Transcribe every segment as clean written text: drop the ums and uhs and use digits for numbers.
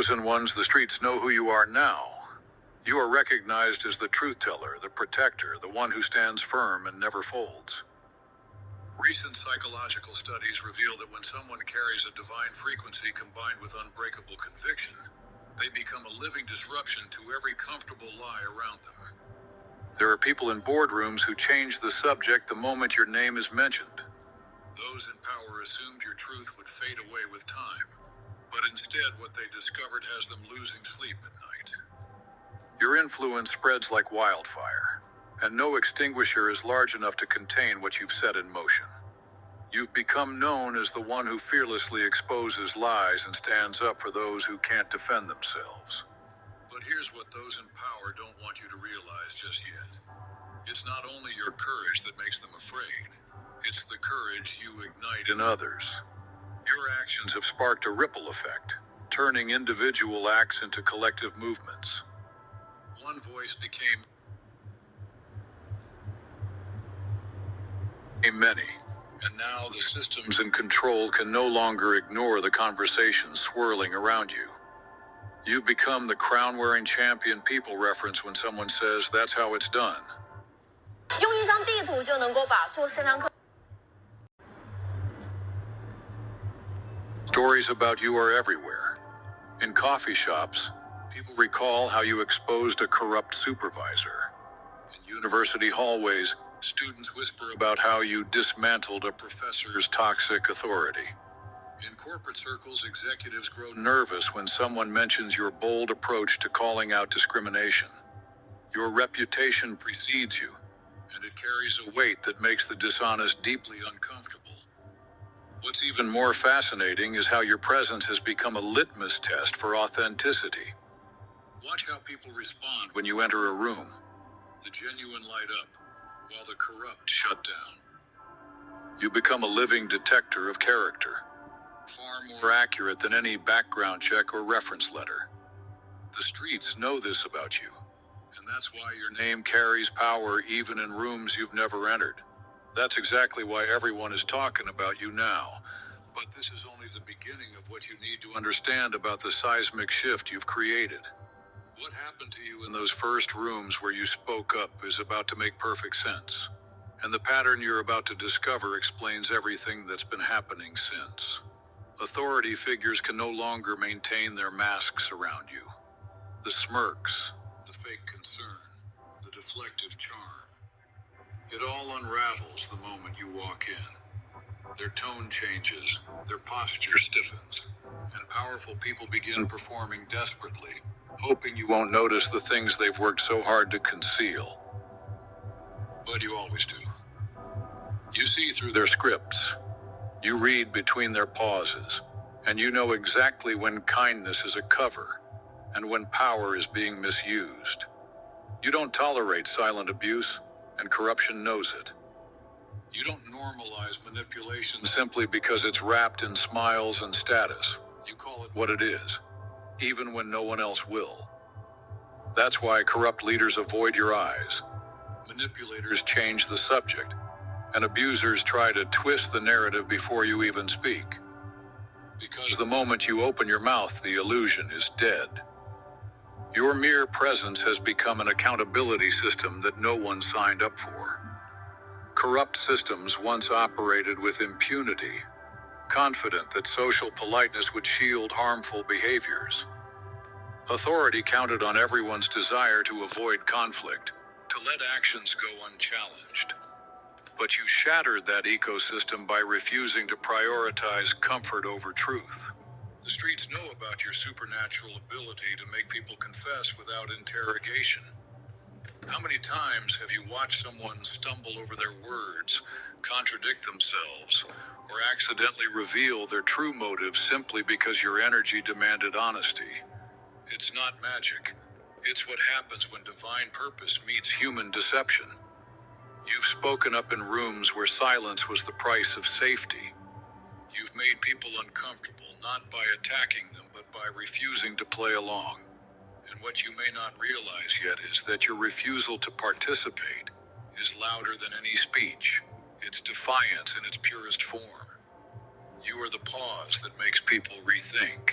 chosen ones, the streets know who you are now. You are recognized as the truth teller, the protector, the one who stands firm and never folds. Recent psychological studies reveal that when someone carries a divine frequency combined with unbreakable conviction, they become a living disruption to every comfortable lie around them. There are people in boardrooms who change the subject the moment your name is mentioned. Those in power assumed your truth would fade away with time, but instead what they discovered has them losing sleep at night. Your influence spreads like wildfire, and no extinguisher is large enough to contain what you've set in motion. You've become known as the one who fearlessly exposes lies and stands up for those who can't defend themselves. But here's what those in power don't want you to realize just yet. It's not only your courage that makes them afraid, it's the courage you ignite in others. Your actions have sparked a ripple effect, turning individual acts into collective movements. One voice became many, and now the systems in control can no longer ignore the conversations swirling around you. You've become the crown-wearing champion people reference when someone says that's how it's done. 用一张地图就能够把做线上课 Stories about you are everywhere. In coffee shops, people recall how you exposed a corrupt supervisor. In university hallways, students whisper about how you dismantled a professor's toxic authority. In corporate circles, executives grow nervous when someone mentions your bold approach to calling out discrimination. Your reputation precedes you, and it carries a weight that makes the dishonest deeply uncomfortable. What's even more fascinating is how your presence has become a litmus test for authenticity. Watch how people respond when you enter a room. The genuine light up, while the corrupt shut down. You become a living detector of character, far more accurate than any background check or reference letter. The streets know this about you, and that's why your name carries power even in rooms you've never entered. That's exactly why everyone is talking about you now. But this is only the beginning of what you need to understand about the seismic shift you've created. What happened to you in those first rooms where you spoke up is about to make perfect sense. And the pattern you're about to discover explains everything that's been happening since. Authority figures can no longer maintain their masks around you. The smirks, the fake concern, the deflective charm. It all unravels the moment you walk in. Their tone changes, their posture stiffens, and powerful people begin performing desperately, hoping you won't notice the things they've worked so hard to conceal. But you always do. You see through their scripts. You read between their pauses, and you know exactly when kindness is a cover and when power is being misused. You don't tolerate silent abuse, and corruption knows it. You don't normalize manipulation simply because it's wrapped in smiles and status. You call it what it is, even when no one else will. That's why corrupt leaders avoid your eyes. Manipulators change the subject, and abusers try to twist the narrative before you even speak. Because the moment you open your mouth, the illusion is dead. Your mere presence has become an accountability system that no one signed up for. Corrupt systems once operated with impunity, confident that social politeness would shield harmful behaviors. Authority counted on everyone's desire to avoid conflict, to let actions go unchallenged. But you shattered that ecosystem by refusing to prioritize comfort over truth. The streets know about your supernatural ability to make people confess without interrogation. How many times have you watched someone stumble over their words, contradict themselves, or accidentally reveal their true motives simply because your energy demanded honesty? It's not magic. It's what happens when divine purpose meets human deception. You've spoken up in rooms where silence was the price of safety. You've made people uncomfortable, not by attacking them, but by refusing to play along. And what you may not realize yet is that your refusal to participate is louder than any speech. It's defiance in its purest form. You are the pause that makes people rethink.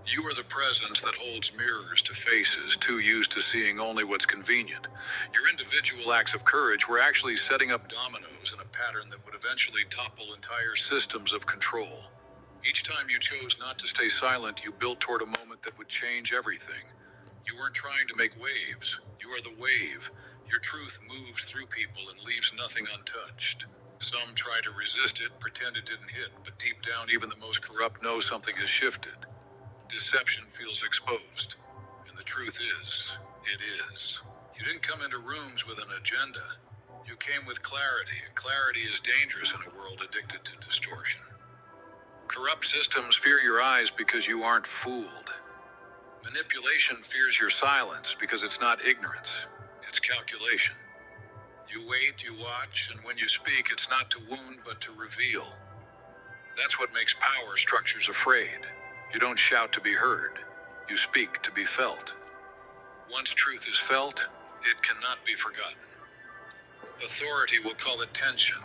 You are the presence that holds mirrors to faces too used to seeing only what's convenient. Your individual acts of courage were actually setting up dominoes in a pattern that would eventually topple entire systems of control. Each time you chose not to stay silent, you built toward a moment that would change everything. You weren't trying to make waves. You are the wave. Your truth moves through people and leaves nothing untouched. Some try to resist it, pretend it didn't hit, but deep down, even the most corrupt know something has shifted. Deception feels exposed. And the truth is, it is. You didn't come into rooms with an agenda. You came with clarity, and clarity is dangerous in a world addicted to distortion. Corrupt systems fear your eyes because you aren't fooled. Manipulation fears your silence because it's not ignorance, it's calculation. You wait, you watch, and when you speak, it's not to wound but to reveal. That's what makes power structures afraid. You don't shout to be heard. You speak to be felt. Once truth is felt, it cannot be forgotten. Authority will call it tension.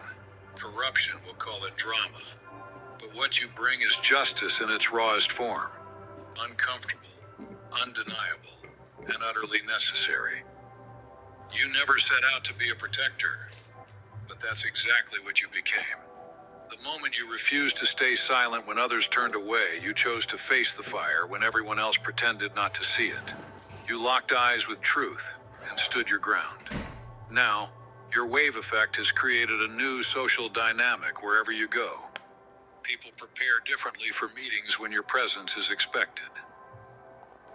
Corruption will call it drama. But what you bring is justice in its rawest form. Uncomfortable, undeniable, and utterly necessary. You never set out to be a protector, but that's exactly what you became. The moment you refused to stay silent when others turned away, you chose to face the fire when everyone else pretended not to see it. You locked eyes with truth and stood your ground. Now, your wave effect has created a new social dynamic wherever you go. People prepare differently for meetings when your presence is expected.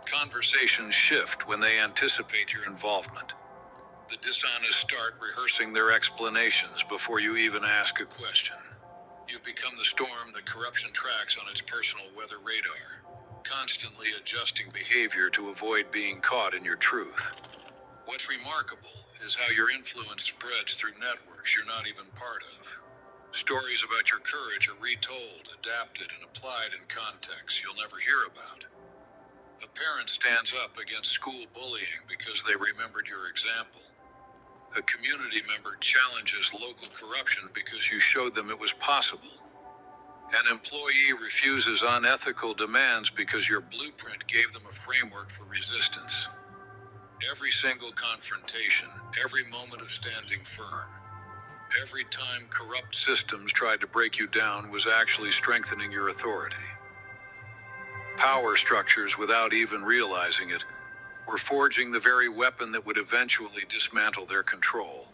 Conversations shift when they anticipate your involvement. The dishonest start rehearsing their explanations before you even ask a question. You've become the storm that corruption tracks on its personal weather radar, constantly adjusting behavior to avoid being caught in your truth. What's remarkable is how your influence spreads through networks you're not even part of. Stories about your courage are retold, adapted, and applied in contexts you'll never hear about. A parent stands up against school bullying because they remembered your example. A community member challenges local corruption because you showed them it was possible. An employee refuses unethical demands because your blueprint gave them a framework for resistance. Every single confrontation, every moment of standing firm, every time corrupt systems tried to break you down was actually strengthening your authority. Power structures, without even realizing it, were forging the very weapon that would eventually dismantle their control.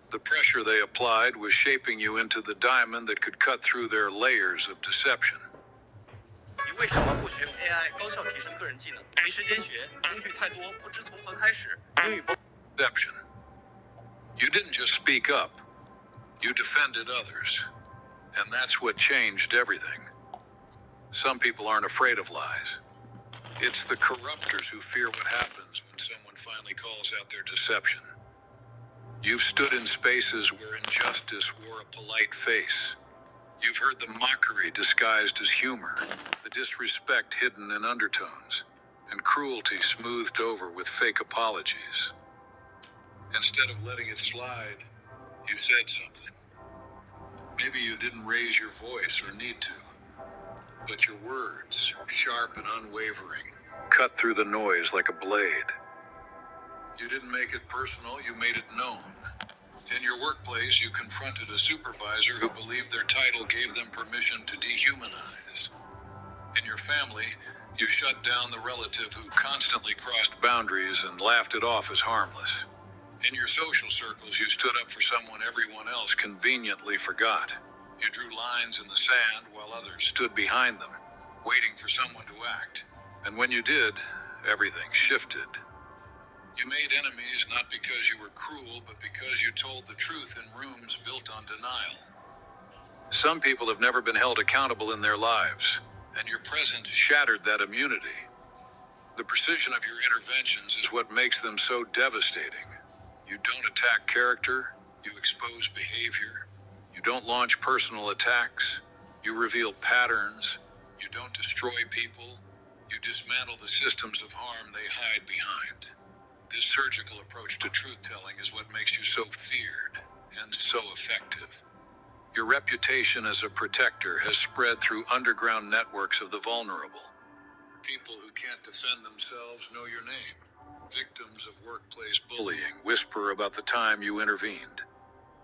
The pressure they applied was shaping you into the diamond that could cut through their layers of deception. 你为什么不学 AI 高效提升个人技能？没时间学，工具太多，不知从何开始。英语不 Deception. You didn't just speak up, you defended others. And that's what changed everything. Some people aren't afraid of lies. It's the corruptors who fear what happens when someone finally calls out their deception. You've stood in spaces where injustice wore a polite face. You've heard the mockery disguised as humor, the disrespect hidden in undertones, and cruelty smoothed over with fake apologies. Instead of letting it slide, you said something. Maybe you didn't raise your voice or need to, but your words, sharp and unwavering, cut through the noise like a blade. You didn't make it personal, you made it known. In your workplace, you confronted a supervisor who believed their title gave them permission to dehumanize. In your family, you shut down the relative who constantly crossed boundaries and laughed it off as harmless. In your social circles, you stood up for someone everyone else conveniently forgot. You drew lines in the sand while others stood behind them, waiting for someone to act. And when you did, everything shifted. You made enemies not because you were cruel, but because you told the truth in rooms built on denial. Some people have never been held accountable in their lives, and your presence shattered that immunity. The precision of your interventions is what makes them so devastating. You don't attack character, you expose behavior. You don't launch personal attacks, you reveal patterns. You don't destroy people, you dismantle the systems of harm they hide behind. This surgical approach to truth-telling is what makes you so feared and so effective. Your reputation as a protector has spread through underground networks of the vulnerable. People who can't defend themselves know your name. Victims of workplace bullying whisper about the time you intervened.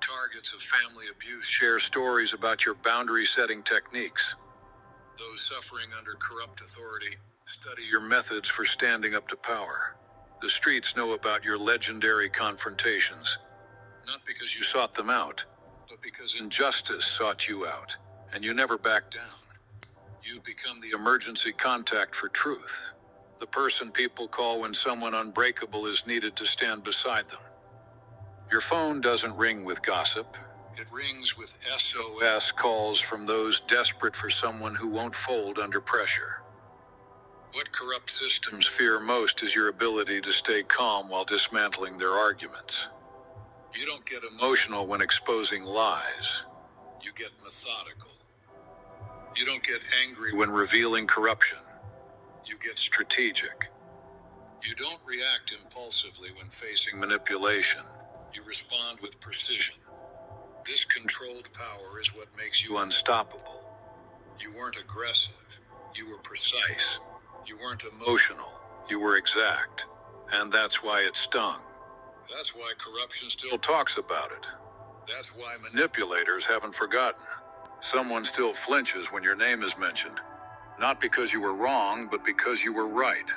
Targets of family abuse share stories about your boundary-setting techniques. Those suffering under corrupt authority study your methods for standing up to power. The streets know about your legendary confrontations, not because you sought them out, but because injustice sought you out, and you never backed down. You've become the emergency contact for truth, the person people call when someone unbreakable is needed to stand beside them. Your phone doesn't ring with gossip. It rings with SOS calls from those desperate for someone who won't fold under pressure. What corrupt systems fear most is your ability to stay calm while dismantling their arguments. You don't get emotional when exposing lies. You get methodical. You don't get angry when revealing corruption. You get strategic. You don't react impulsively when facing manipulation. You respond with precision. This controlled power is what makes you unstoppable. You weren't aggressive. You were precise. You weren't emotional. You were exact. And that's why it stung. That's why corruption still talks about it. That's why manipulators haven't forgotten. Someone still flinches when your name is mentioned. Not because you were wrong, but because you were right.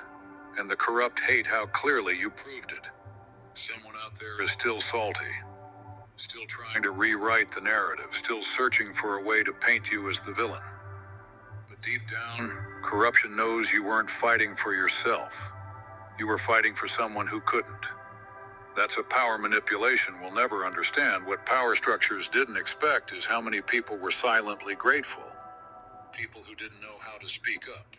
And the corrupt hate how clearly you proved it. Someone out there is still salty. Still trying to rewrite the narrative. Still searching for a way to paint you as the villain. But deep down, corruption knows you weren't fighting for yourself. You were fighting for someone who couldn't. That's a power manipulation will never understand. What power structures didn't expect is how many people were silently grateful. People who didn't know how to speak up.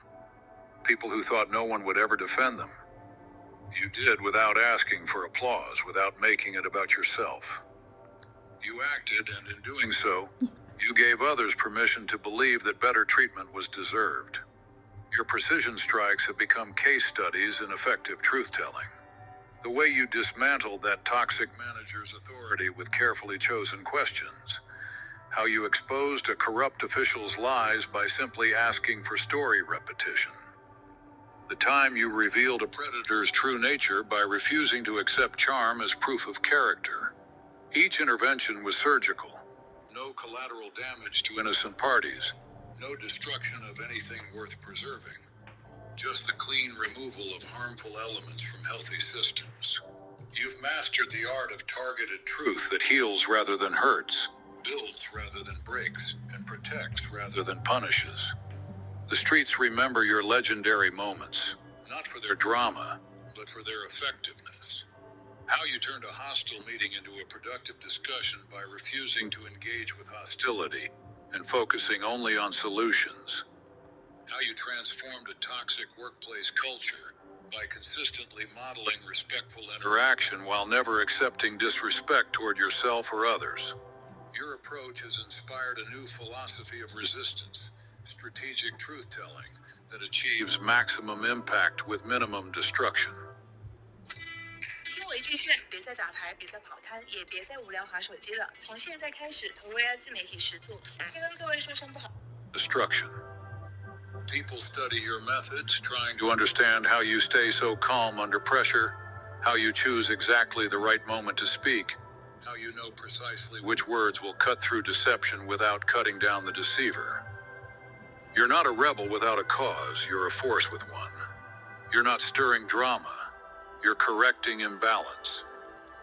People who thought no one would ever defend them. You did without asking for applause, without making it about yourself. You acted, and in doing so, you gave others permission to believe that better treatment was deserved. Your precision strikes have become case studies in effective truth-telling. The way you dismantled that toxic manager's authority with carefully chosen questions. How you exposed a corrupt official's lies by simply asking for story repetition. The time you revealed a predator's true nature by refusing to accept charm as proof of character. Each intervention was surgical. No collateral damage to innocent parties. No destruction of anything worth preserving. Just the clean removal of harmful elements from healthy systems. You've mastered the art of targeted truth that heals rather than hurts, builds rather than breaks, and protects rather than punishes. The streets remember your legendary moments, not for their drama, but for their effectiveness. How you turned a hostile meeting into a productive discussion by refusing to engage with hostility and focusing only on solutions. How you transformed a toxic workplace culture by consistently modeling respectful interaction while never accepting disrespect toward yourself or others. Your approach has inspired a new philosophy of resistance, strategic truth-telling that achieves maximum impact with minimum destruction. 听维巨炫，别再打牌，别再跑摊，也别再无聊滑手机了。从现在开始投入 AI 自媒体实作。先跟各位说声不好。Destruction. People study your methods, trying to understand how you stay so calm under pressure, how you choose exactly the right moment to speak, how you know precisely which words will cut through deception without cutting down the deceiver. You're not a rebel without a cause, you're a force with one. You're not stirring drama, you're correcting imbalance.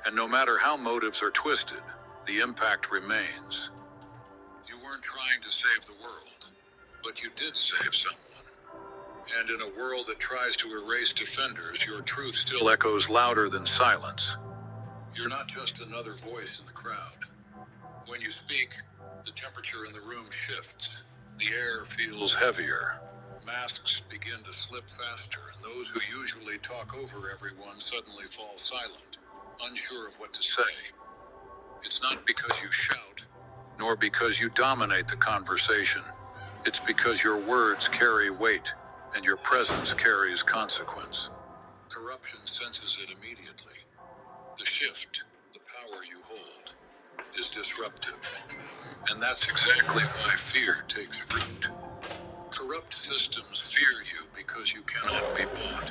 And no matter how motives are twisted, the impact remains. You weren't trying to save the world, but you did save someone. And in a world that tries to erase defenders, your truth still echoes louder than silence. You're not just another voice in the crowd. When you speak, the temperature in the room shifts. The air feels heavier. Masks begin to slip faster, and those who usually talk over everyone suddenly fall silent, unsure of what to say. It's not because you shout, nor because you dominate the conversation. It's because your words carry weight, and your presence carries consequence. Corruption senses it immediately. The shift, the power you hold, is disruptive. And that's exactly why fear takes root. Corrupt systems fear you because you cannot be bought.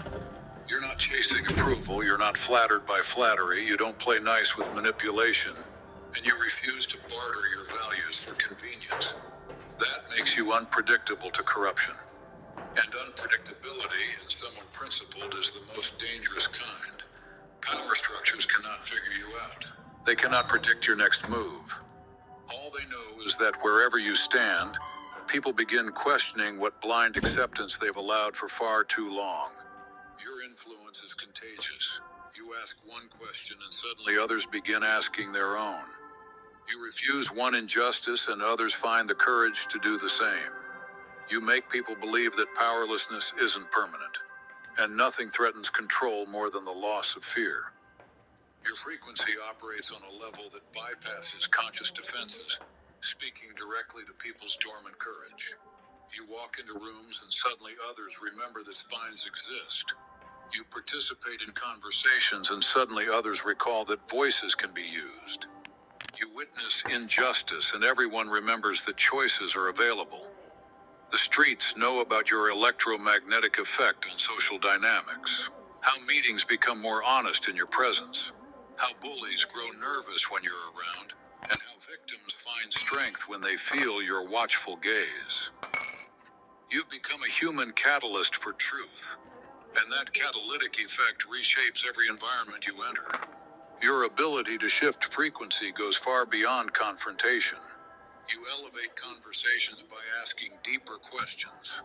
You're not chasing approval, you're not flattered by flattery, you don't play nice with manipulation, and you refuse to barter your values for convenience. That makes you unpredictable to corruption. And unpredictability in someone principled is the most dangerous kind. Power structures cannot figure you out. They cannot predict your next move. All they know is that wherever you stand, people begin questioning what blind acceptance they've allowed for far too long. Your influence is contagious. You ask one question and suddenly others begin asking their own. You refuse one injustice and others find the courage to do the same. You make people believe that powerlessness isn't permanent, and nothing threatens control more than the loss of fear. Your frequency operates on a level that bypasses conscious defenses, speaking directly to people's dormant courage. You walk into rooms and suddenly others remember that spines exist. You participate in conversations and suddenly others recall that voices can be used. You witness injustice and everyone remembers that choices are available. The streets know about your electromagnetic effect on social dynamics, how meetings become more honest in your presence, how bullies grow nervous when you're around, and how victims find strength when they feel your watchful gaze. You've become a human catalyst for truth, and that catalytic effect reshapes every environment you enter. Your ability to shift frequency goes far beyond confrontation. You elevate conversations by asking deeper questions.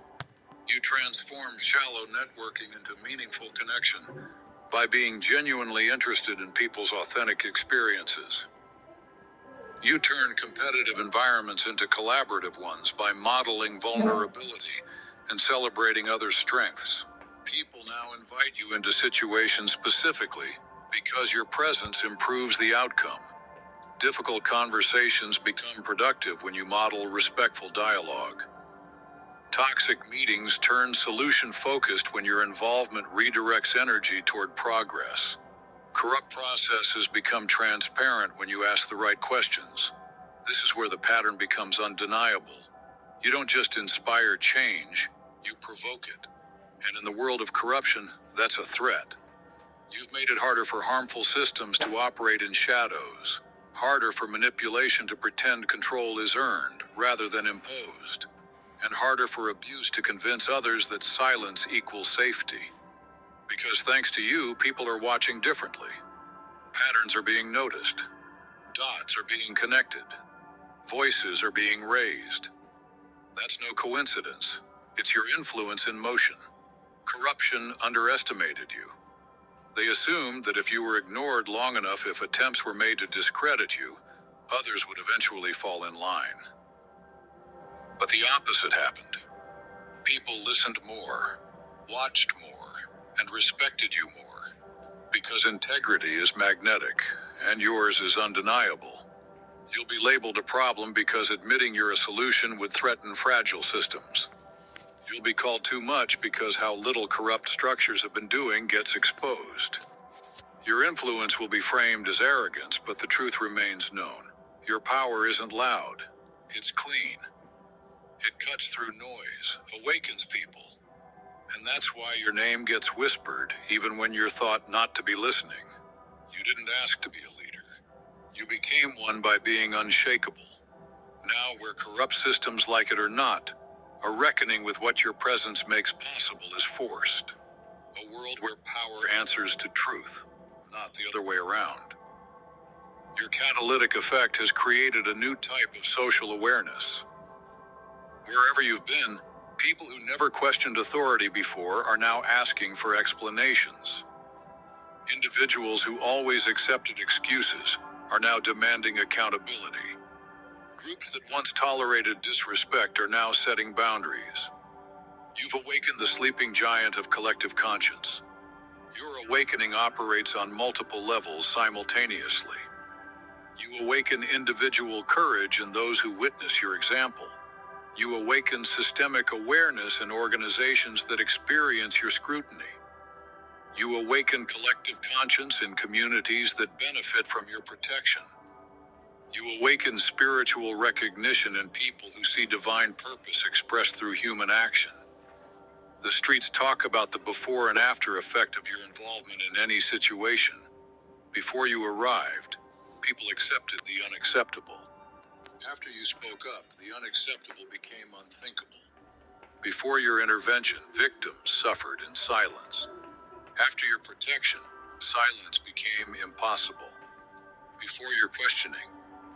You transform shallow networking into meaningful connection by being genuinely interested in people's authentic experiences. You turn competitive environments into collaborative ones by modeling vulnerability and celebrating others' strengths. People now invite you into situations specifically because your presence improves the outcome. Difficult conversations become productive when you model respectful dialogue. Toxic meetings turn solution-focused when your involvement redirects energy toward progress. Corrupt processes become transparent when you ask the right questions. This is where the pattern becomes undeniable. You don't just inspire change, you provoke it. And in the world of corruption, that's a threat. You've made it harder for harmful systems to operate in shadows. Harder for manipulation to pretend control is earned rather than imposed, and harder for abuse to convince others that silence equals safety. Because thanks to you, people are watching differently. Patterns are being noticed. Dots are being connected. Voices are being raised. That's no coincidence. It's your influence in motion. Corruption underestimated you. They assumed that if you were ignored long enough, if attempts were made to discredit you, others would eventually fall in line. But the opposite happened. People listened more, watched more, and respected you more. Because integrity is magnetic, and yours is undeniable. You'll be labeled a problem because admitting you're a solution would threaten fragile systems. You'll be called too much because how little corrupt structures have been doing gets exposed. Your influence will be framed as arrogance, but the truth remains known. Your power isn't loud. It's clean. It cuts through noise, awakens people. And that's why your name gets whispered, even when you're thought not to be listening. You didn't ask to be a leader. You became one by being unshakable. Now, where corrupt systems, like it or not, a reckoning with what your presence makes possible is forced. A world where power answers to truth, not the other way around. Your catalytic effect has created a new type of social awareness. Wherever you've been, people who never questioned authority before are now asking for explanations. Individuals who always accepted excuses are now demanding accountability. Groups that once tolerated disrespect are now setting boundaries. You've awakened the sleeping giant of collective conscience. Your awakening operates on multiple levels simultaneously. You awaken individual courage in those who witness your example. You awaken systemic awareness in organizations that experience your scrutiny. You awaken collective conscience in communities that benefit from your protection. You awaken spiritual recognition in people who see divine purpose expressed through human action. The streets talk about the before and after effect of your involvement in any situation. Before you arrived, people accepted the unacceptable. After you spoke up, the unacceptable became unthinkable. Before your intervention, victims suffered in silence. After your protection, silence became impossible. Before your questioning,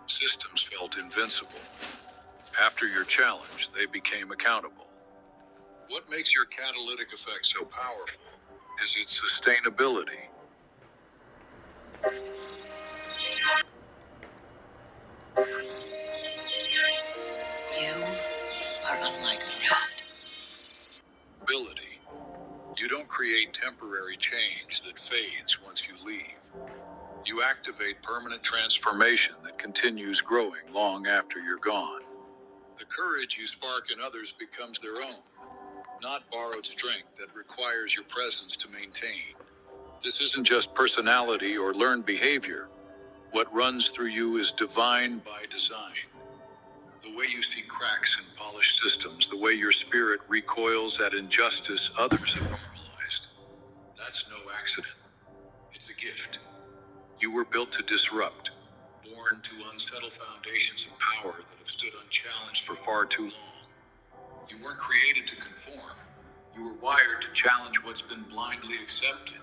systems felt invincible. After your challenge, they became accountable. What makes your catalytic effect so powerful is its sustainability. You are unlike the rest. Ability. You don't create temporary change that fades once you leave. You activate permanent transformation that continues growing long after you're gone. The courage you spark in others becomes their own, not borrowed strength that requires your presence to maintain. This isn't just personality or learned behavior. What runs through you is divine by design. The way you see cracks in polished systems, the way your spirit recoils at injustice others have normalized. That's no accident. It's a gift. You were built to disrupt, born to unsettle foundations of power that have stood unchallenged for far too long. You weren't created to conform. You were wired to challenge what's been blindly accepted.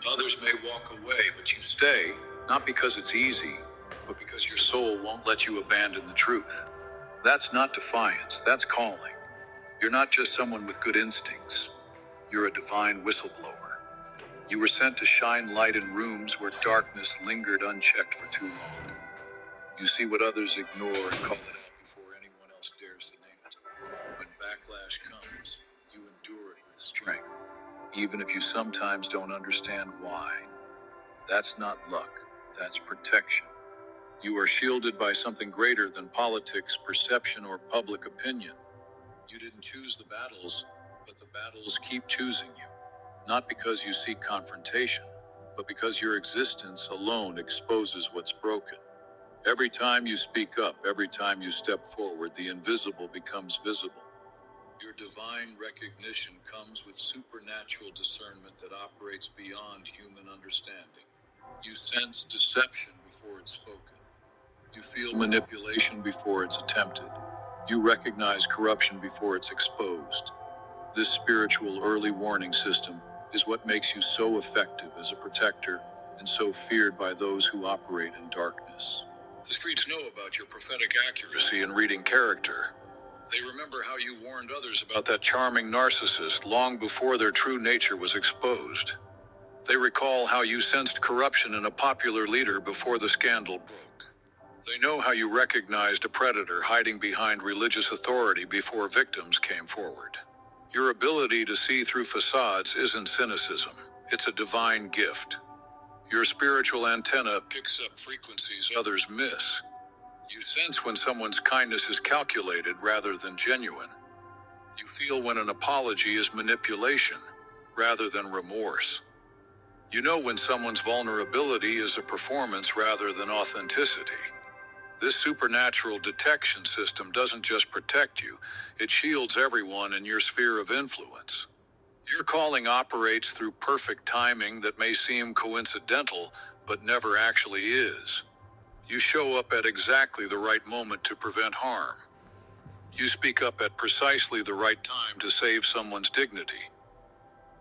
Others may walk away, but you stay, not because it's easy, but because your soul won't let you abandon the truth. That's not defiance, that's calling. You're not just someone with good instincts. You're a divine whistleblower. You were sent to shine light in rooms where darkness lingered unchecked for too long. You see what others ignore and call it out before anyone else dares to name it. When backlash comes, you endure it with strength, even if you sometimes don't understand why. That's not luck, that's protection. You are shielded by something greater than politics, perception, or public opinion. You didn't choose the battles, but the battles keep choosing you. Not because you seek confrontation, but because your existence alone exposes what's broken. Every time you speak up, every time you step forward, the invisible becomes visible. Your divine recognition comes with supernatural discernment that operates beyond human understanding. You sense deception before it's spoken. You feel manipulation before it's attempted. You recognize corruption before it's exposed. This spiritual early warning system is what makes you so effective as a protector and so feared by those who operate in darkness. The streets know about your prophetic accuracy in reading character. They remember how you warned others about that charming narcissist long before their true nature was exposed. They recall how you sensed corruption in a popular leader before the scandal broke. They know how you recognized a predator hiding behind religious authority before victims came forward. Your ability to see through facades isn't cynicism, it's a divine gift. Your spiritual antenna picks up frequencies others miss. You sense when someone's kindness is calculated rather than genuine. You feel when an apology is manipulation rather than remorse. You know when someone's vulnerability is a performance rather than authenticity. This supernatural detection system doesn't just protect you, it shields everyone in your sphere of influence. Your calling operates through perfect timing that may seem coincidental, but never actually is. You show up at exactly the right moment to prevent harm. You speak up at precisely the right time to save someone's dignity.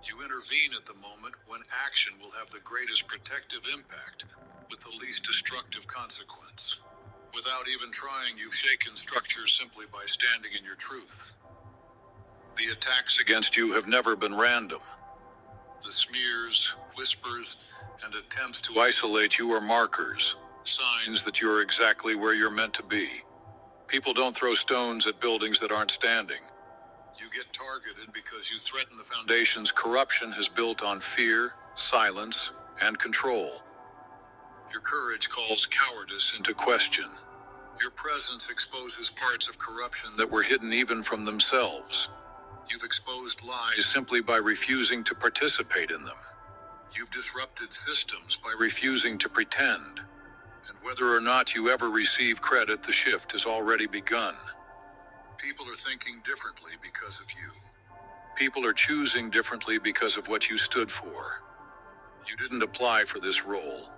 You intervene at the moment when action will have the greatest protective impact with the least destructive consequence. Without even trying, you've shaken structures simply by standing in your truth. The attacks against you have never been random. The smears, whispers, and attempts to isolate you are markers, signs that you're exactly where you're meant to be. People don't throw stones at buildings that aren't standing. You get targeted because you threaten the foundations corruption has built on fear, silence, and control. Your courage calls cowardice into question. Your presence exposes parts of corruption that were hidden even from themselves. You've exposed lies simply by refusing to participate in them. You've disrupted systems by refusing to pretend. And whether or not you ever receive credit, the shift has already begun. People are thinking differently because of you. People are choosing differently because of what you stood for. You didn't apply for this role,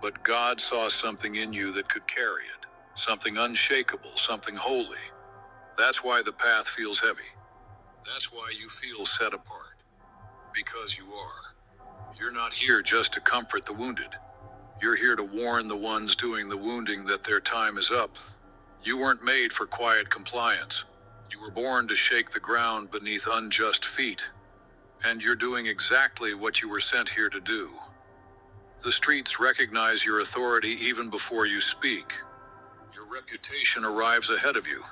but God saw something in you that could carry it, something unshakable, something holy. That's why the path feels heavy. That's why you feel set apart. Because you are. You're not here just to comfort the wounded. You're here to warn the ones doing the wounding that their time is up. You weren't made for quiet compliance. You were born to shake the ground beneath unjust feet. And you're doing exactly what you were sent here to do. The streets recognize your authority even before you speak. Your reputation arrives ahead of you,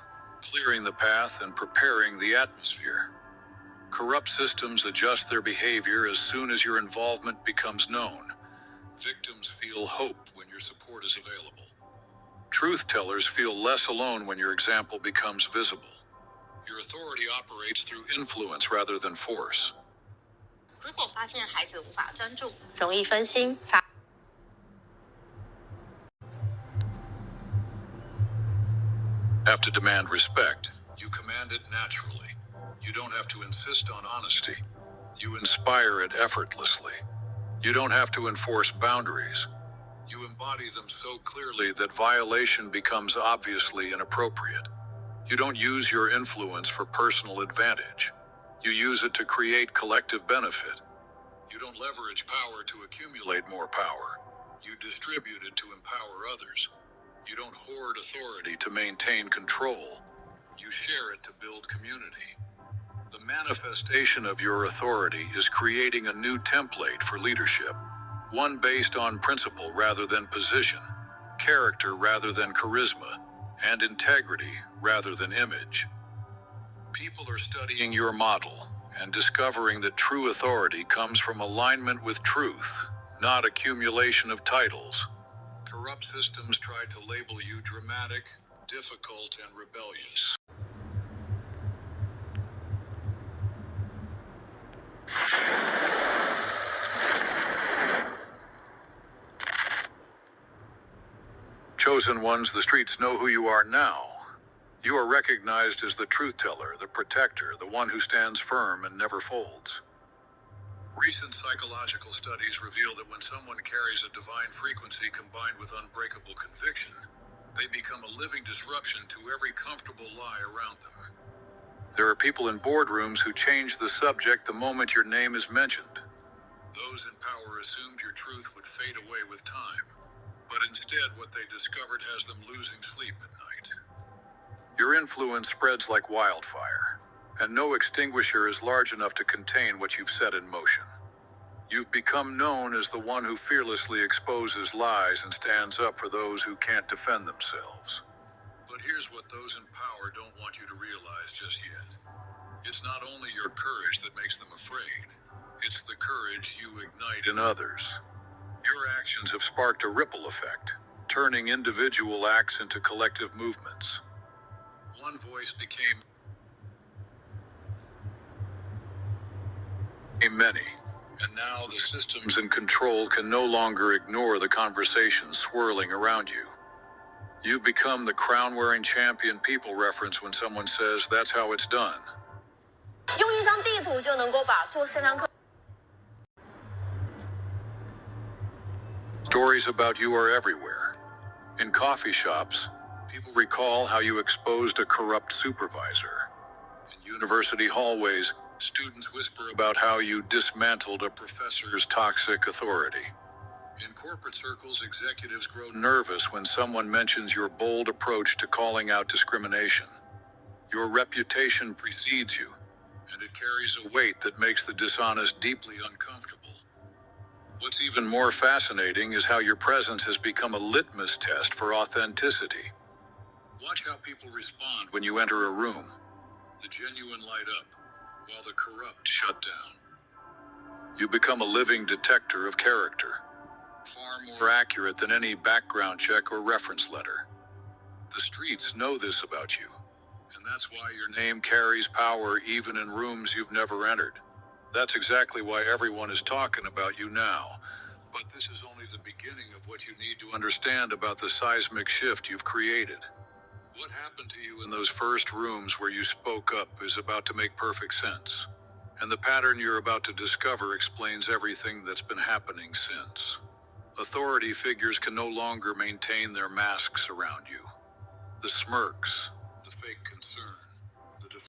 clearing the path and preparing the atmosphere. Corrupt systems adjust their behavior as soon as your involvement becomes known. Victims feel hope when your support is available. Truth tellers feel less alone when your example becomes visible. Your authority operates through influence rather than force. 如果发现孩子无法专注，容易分心， Have to demand respect. You command it naturally. You don't have to insist on honesty. You inspire it effortlessly. You don't have to enforce boundaries. You embody them so clearly that violation becomes obviously inappropriate. You don't use your influence for personal advantage. You use it to create collective benefit. You don't leverage power to accumulate more power. You distribute it to empower others. You don't hoard authority to maintain control. You share it to build community. The manifestation of your authority is creating a new template for leadership, one based on principle rather than position, character rather than charisma, and integrity rather than image. People are studying your model and discovering that true authority comes from alignment with truth, not accumulation of titles. Corrupt systems try to label you dramatic, difficult, and rebellious. Chosen ones, the streets know who you are now. You are recognized as the truth teller, the protector, the one who stands firm and never folds. Recent psychological studies reveal that when someone carries a divine frequency combined with unbreakable conviction, they become a living disruption to every comfortable lie around them. There are people in boardrooms who change the subject the moment your name is mentioned. Those in power assumed your truth would fade away with time, but instead what they discovered has them losing sleep at night. Your influence spreads like wildfire, and no extinguisher is large enough to contain what you've set in motion. You've become known as the one who fearlessly exposes lies and stands up for those who can't defend themselves. But here's what those in power don't want you to realize just yet. It's not only your courage that makes them afraid, it's the courage you ignite in others. Your actions have sparked a ripple effect, turning individual acts into collective movements. One voice became many, and now the systems in control can no longer ignore the conversations swirling around you. You've become the crown-wearing champion people reference when someone says, "That's how it's done." 用一张地图就能够把做圣上课 Stories about you are everywhere. In coffee shops, people recall how you exposed a corrupt supervisor. In university hallways, students whisper about how you dismantled a professor's toxic authority. In corporate circles, executives grow nervous when someone mentions your bold approach to calling out discrimination. Your reputation precedes you, and it carries a weight that makes the dishonest deeply uncomfortable. What's even more fascinating is how your presence has become a litmus test for authenticity. Watch how people respond when you enter a room. The genuine light up, while the corrupt shut down. You become a living detector of character, far more accurate than any background check or reference letter. The streets know this about you, and that's why your name carries power even in rooms you've never entered. That's exactly why everyone is talking about you now. But this is only the beginning of what you need to understand about the seismic shift you've created. What happened to you in those first rooms where you spoke up is about to make perfect sense. And the pattern you're about to discover explains everything that's been happening since. Authority figures can no longer maintain their masks around you. The smirks, the fake concern,